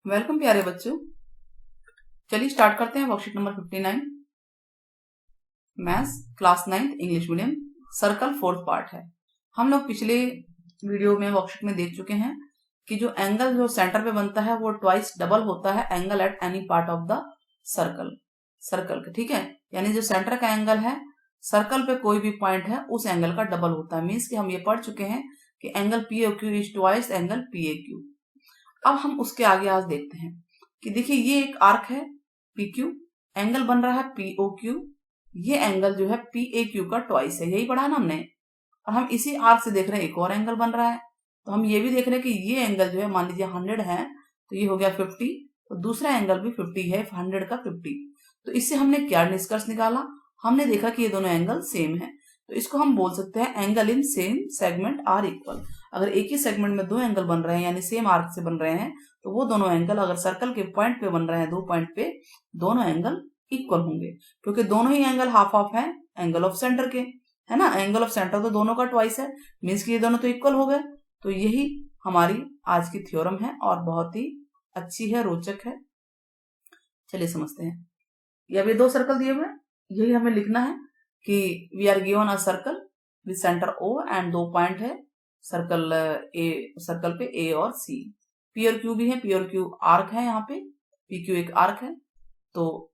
Welcome प्यारे बच्चों। चलिए स्टार्ट करते हैं worksheet number 59, maths class 9 English medium, circle fourth part है। हम लोग पिछले वीडियो में वर्कशीट में देख चुके हैं कि जो एंगल जो सेंटर पे बनता है वो ट्वाइस डबल होता है angle at any part of the circle का, ठीक है। यानी जो सेंटर का एंगल है सर्कल पे कोई भी पॉइंट है उस एंगल का डबल होता है। मीन्स कि हम ये पढ़ चुके हैं कि angle P O Q is twice angle P A Q. अब हम उसके आगे आज देखते हैं कि देखिए ये एक आर्क है पी क्यू, एंगल बन रहा है पी ओ क्यू, ये एंगल जो है पी ए क्यू का ट्वाइस है, यही पढ़ा ना हमने। और हम इसी आर्क से देख रहे हैं एक और एंगल बन रहा है, तो हम ये भी देख रहे हैं कि ये एंगल जो है मान लीजिए 100 है तो ये हो गया 50, तो दूसरा एंगल भी 50 है, 100 का 50। तो इससे हमने क्या निष्कर्ष निकाला, हमने देखा कि ये दोनों एंगल सेम है, तो इसको हम बोल सकते हैं angle in same segment are equal. अगर एक ही सेगमेंट में दो एंगल बन रहे हैं यानी सेम आर्क से बन रहे हैं तो वो दोनों एंगल अगर सर्कल के पॉइंट पे बन रहे हैं, दो पॉइंट पे, दोनों एंगल इक्वल होंगे, क्योंकि दोनों ही एंगल हाफ ऑफ है एंगल ऑफ सेंटर के, है ना। एंगल ऑफ सेंटर तो दोनों का ट्वाइस है, मीन्स कि ये दोनों तो इक्वल हो गए। तो यही हमारी आज की थ्योरम है और बहुत ही अच्छी है, रोचक है। चलिए समझते हैं। ये अभी दो सर्कल दिए हुए हैं, यही हमें लिखना है कि we are given a circle with centre O and दो पॉइंट है सर्कल सर्कल पे ए और सी। पी और क्यू भी है, पी और क्यू आर्क है, यहाँ पे पी क्यू एक आर्क है। तो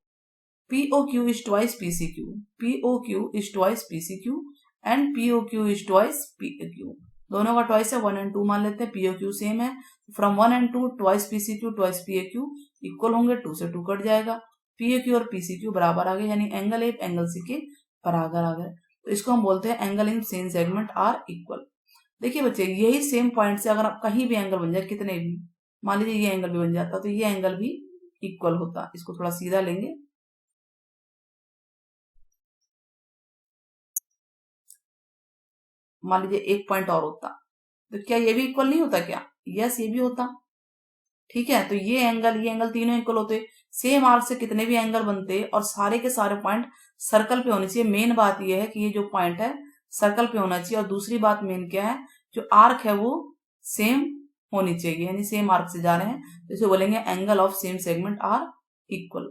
P O Q is twice P C Q, P O Q is twice P C Q and P O Q is twice P A Q. दोनों का twice है, 1 and 2 मान लेते हैं, पी ओ क्यू सेम है। From 1 and 2 twice P C Q twice P A Q equal होंगे, 2 से 2 cut जाएगा, पी ए क्यू और पी सी क्यू बराबर आ गए, यानी एंगल ए एंगल सी के बराबर आ गए। तो इसको हम बोलते हैं angle in same segment are equal. देखिए बच्चे, यही सेम पॉइंट से अगर आप कहीं भी एंगल बन जाए, कितने भी, मान लीजिए ये एंगल भी बन जाता तो ये एंगल भी इक्वल होता। इसको थोड़ा सीधा लेंगे, मान लीजिए एक पॉइंट और होता तो क्या ये भी इक्वल नहीं होता क्या? यस, ये भी होता, ठीक है। तो ये एंगल तीनों इक्वल होते, सेम आर्क से कितने भी एंगल बनते और सारे के सारे पॉइंट सर्कल पे होने चाहिए। मेन बात ये है कि ये जो पॉइंट है सर्कल पे होना चाहिए, और दूसरी बात मेन क्या है, जो आर्क है वो सेम होनी चाहिए, यानी सेम आर्क से जा रहे हैं, तो इसे बोलेंगे angle of same segment are equal.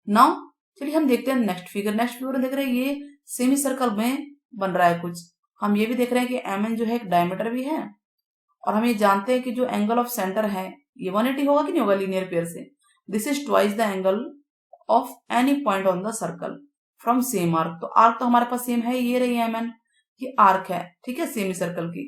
Now चलिए हम देखते हैं नेक्स्ट फिगर। नेक्स्ट फिगर देख रहे हैं ये सेमी सर्कल में बन रहा है कुछ। हम ये भी देख रहे हैं कि एम एन जो है एक डायमीटर भी है, और हम ये जानते हैं कि जो एंगल ऑफ सेंटर है ये 180 होगा कि नहीं होगा लीनियर पेयर से। This is twice the angle of any point on the circle from same arc. तो आर्क तो हमारे पास सेम है, ये रही एम एन, ये आर्क है, ठीक है, सेमी सर्कल की।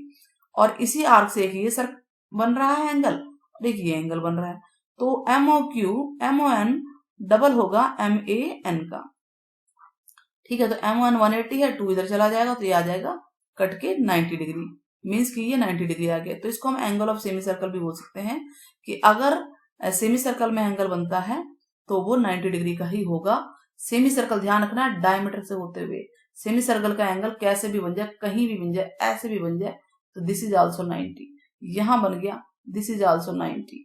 और इसी आर्क से एक ये सर्कल बन रहा है एंगल, और एक ये एंगल बन रहा है। तो M O Q M O N double होगा एम ए एन का, ठीक है। तो एम वन 180 है, 2 इधर चला जाएगा तो ये आ जाएगा कट के 90 डिग्री, मीन्स कि ये 90 डिग्री आ गया। तो इसको हम एंगल ऑफ सेमी सर्कल भी बोल सकते हैं कि अगर सेमी सर्कल में एंगल बनता है तो वो 90 डिग्री का ही होगा। सेमी सर्कल ध्यान रखना डायमीटर से होते हुए, सेमी सर्कल का एंगल कैसे भी बन जाए, कहीं भी बन जाए, ऐसे भी बन जाए, तो दिस इज ऑल्सो 90, यहां बन गया दिस इज ऑल्सो 90,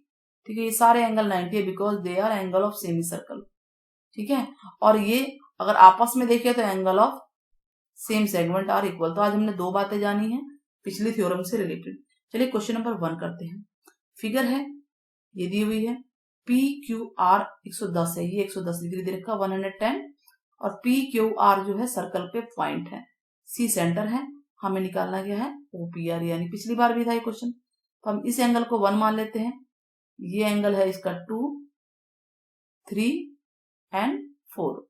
ठीक है। ये सारे एंगल 90 है because they are angle of semi circle, ठीक है। और ये अगर आपस में देखें तो angle of same segment are equal. तो आज हमने दो बातें जानी है पिछली थ्योरम से रिलेटेड। चलिए क्वेश्चन नंबर 1 करते हैं। फिगर है, ये दी हुई है, पी क्यू आर 110 है, ये 110 डिग्री दे रखा 110, और पी क्यू आर जो है सर्कल पे पॉइंट है, सी सेंटर है, हमें निकालना क्या है ओपीआर, यानी पिछली बार भी था ये क्वेश्चन। तो हम इस एंगल को 1 मान लेते हैं, ये एंगल है इसका 2, 3 एंड 4।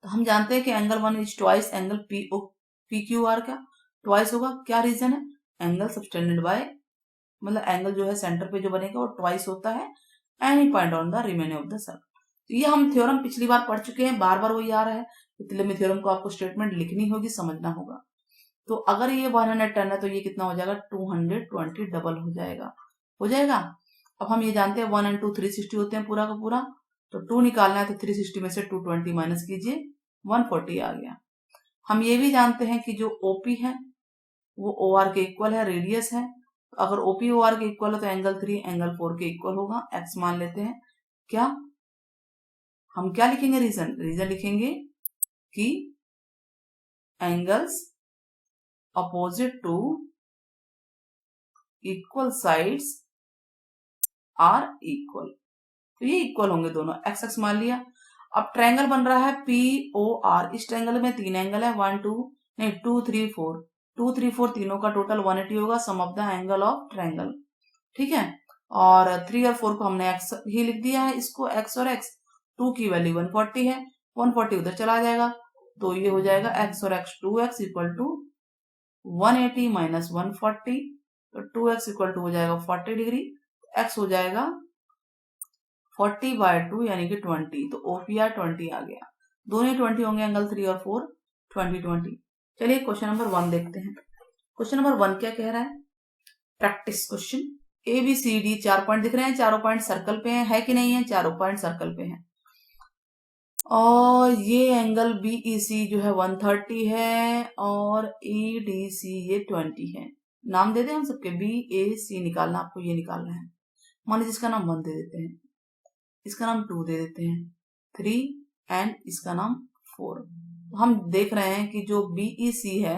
तो हम जानते हैं कि angle 1 is twice angle P Q R का ट्वाइस होगा। क्या रीजन है, एंगल सबटेंडेड बाय, मतलब एंगल जो है सेंटर पे जो बनेगा वो ट्वाइस होता है any point on the remaining of the circle. तो ये हम थ्योरम पिछली बार पढ़ चुके हैं, बार बार वही आ रहा है, इसलिए में थ्योरम को आपको स्टेटमेंट लिखनी होगी, समझना होगा। तो अगर ये 110 है तो ये कितना हो जाएगा 220 डबल हो जाएगा, हो जाएगा। अब हम ये जानते हैं 1 एंड 2 360 होते हैं पूरा का पूरा, तो 2 निकालना है तो 360 में से 220 माइनस कीजिए, 140 आ गया। हम ये भी जानते हैं कि जो ओपी है वो ओ आर के इक्वल है, रेडियस है। तो अगर ओपी ओ आर के इक्वल है तो एंगल 3 एंगल 4 के इक्वल होगा, एक्स मान लेते हैं। क्या हम क्या लिखेंगे, रीजन लिखेंगे कि angles opposite to equal sides are equal, तो ये इक्वल होंगे दोनों, एक्स एक्स मान लिया। अब ट्रायंगल बन रहा है पी ओ आर, इस ट्रायंगल में 3 एंगल है, 1 2 नहीं 2 3 4, 2 3 4 तीनों का टोटल 180 होगा, sum of the angle of triangle, ठीक है। और 3 और 4 को हमने एक्स ही लिख दिया है, इसको एक्स और एक्स, 2 की वैल्यू 140 है, 140 उधर चला जाएगा, तो ये हो जाएगा एक्स और x 2x equal to 180 minus 140, तो 2x इक्वल टू हो जाएगा 40 डिग्री, x हो जाएगा 40/2 यानी कि 20, तो OPR 20 आ गया, दोनों 20 होंगे, एंगल 3 और 4 20 20। चलिए क्वेश्चन नंबर 1 देखते हैं। क्वेश्चन नंबर 1 क्या कह रहा है, प्रैक्टिस क्वेश्चन, ABCD 4 पॉइंट दिख रहे हैं, चारों पॉइंट सर्कल पे है कि नहीं है, चारों पॉइंट सर्कल पे हैं, और ये एंगल BEC जो है 130 है और EDC ये 20 है। नाम दे दें हम सबके, BAC निकालना, आपको ये निकालना है। मान लीजिए इसका नाम 1 दे देते हैं, इसका नाम 2 दे देते हैं, 3 एंड इसका नाम 4। तो हम देख रहे हैं कि जो BEC है,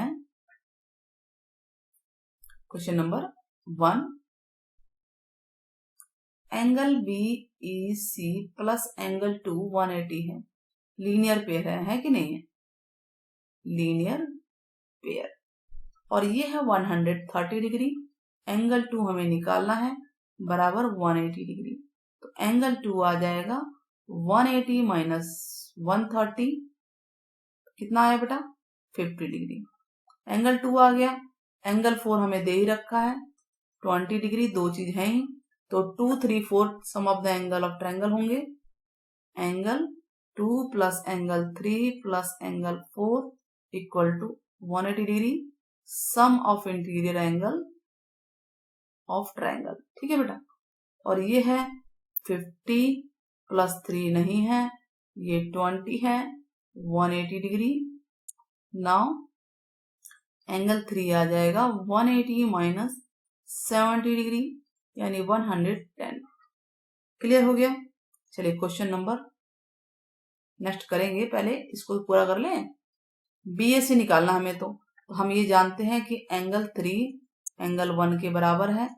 question number 1, angle BEC plus angle 2 180 है, लीनियर पेयर है कि नहीं है, लीनियर पेयर, और ये है 130 डिग्री, एंगल 2 हमें निकालना है बराबर 180 डिग्री, तो एंगल 2 आ जाएगा 180 माइनस 130, कितना आया बेटा 50 डिग्री, एंगल 2 आ गया, एंगल 4 हमें दे ही रखा है 20 डिग्री, दो चीज है ही, तो 2 3 4 sum of the angle of triangle होंगे, angle 2 plus angle 3 plus angle 4 equal to 180 degree, sum of interior angle of triangle, ठीक है बेटा। और ये है 50 प्लस 3 नहीं है, ये 20 है, 180 डिग्री। नाउ एंगल 3 आ जाएगा 180 माइनस 70 डिग्री यानी 110। क्लियर हो गया। चलिए क्वेश्चन नंबर नेक्स्ट करेंगे, पहले इसको पूरा कर लें। BAC निकालना हमें, तो हम ये जानते हैं कि एंगल 3 एंगल 1 के बराबर है।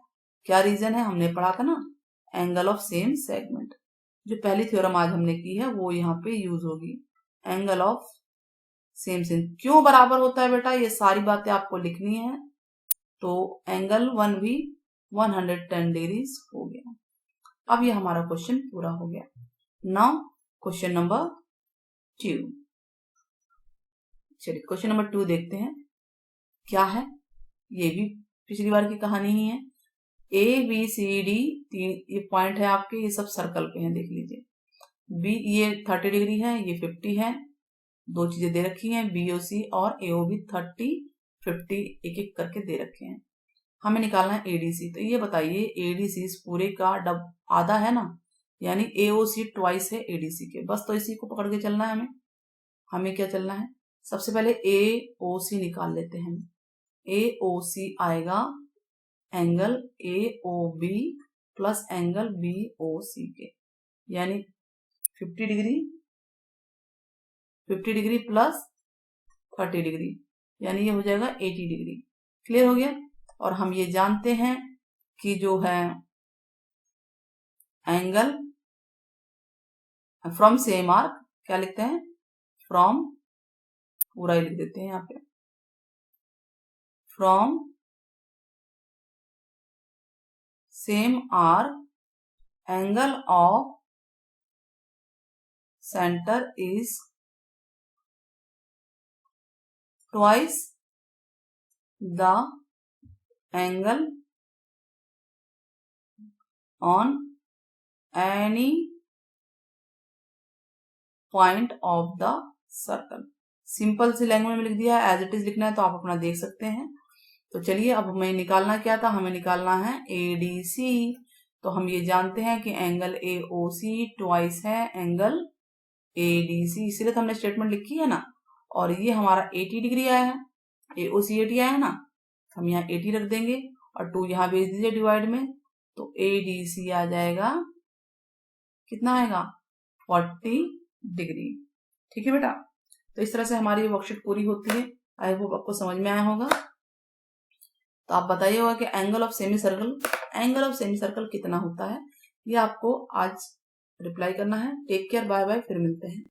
क्या रीजन है, हमने पढ़ा था ना, एंगल ऑफ सेम सेगमेंट, जो पहली थ्योरम आज हमने की है वो यहाँ पे यूज होगी। एंगल ऑफ सेम सेगमेंट क्यों बराबर होता है बेटा, ये सारी बातें आपको लिखनी है। तो एंगल 1 भी 110 डिग्री हो गया। अब ये हमारा क्वेश्चन पूरा हो गया। नाउ क्वेश्चन नंबर 2, चलिए क्वेश्चन नंबर 2 देखते हैं क्या है। ये भी पिछली बार की कहानी ही है। ABCD 3 ये पॉइंट है आपके, ये सब सर्कल पे हैं, देख लीजिए। B ये 30 डिग्री है, ये 50 है, दो चीजें दे रखी हैं, BOC और AOB 30 50 एक एक करके दे रखे हैं। हमें निकालना है ADC। तो ये बताइए ADC इस पूरे का आधा है ना, यानी AOC ट्वाइस है ADC के, बस तो इसी को पकड़ के चलना है हमें क्या चलना है, सबसे पहले AOC निकाल लेते हैं। AOC आएगा angle AOB plus angle BOC के, यानी 50 डिग्री प्लस 30 डिग्री, यानी ये हो जाएगा 80 डिग्री। क्लियर हो गया। और हम ये जानते हैं कि जो है एंगल फ्रॉम सेम आर्क, क्या लिखते हैं, फ्रॉम, पूरा ही लिख देते हैं यहाँ पे, from same arc angle of centre is twice the angle on any point of the circle. Simple सी लैंग्वेज में लिख दिया है, एज इट इज लिखना है तो आप अपना देख सकते हैं। तो चलिए अब हमें निकालना क्या था, हमें निकालना है ADC। तो हम ये जानते हैं कि एंगल AOC ट्वाइस है एंगल ADC, इसीलिए तो हमने स्टेटमेंट लिखी है ना। और ये हमारा 80 डिग्री आया है, AOC 80 आया है ना, हम यहाँ 80 रख देंगे और 2 यहाँ भेज दीजिए डिवाइड में, तो ADC आ जाएगा, कितना आएगा 40 डिग्री। ठीक है बेटा। तो इस तरह से हमारी वर्कशीट पूरी होती है। आई होप आपको समझ में आया होगा। तो आप बताइएगा कि एंगल ऑफ सेमी सर्कल कितना होता है। ये आपको आज रिप्लाई करना है। टेक केयर, बाय बाय, फिर मिलते हैं।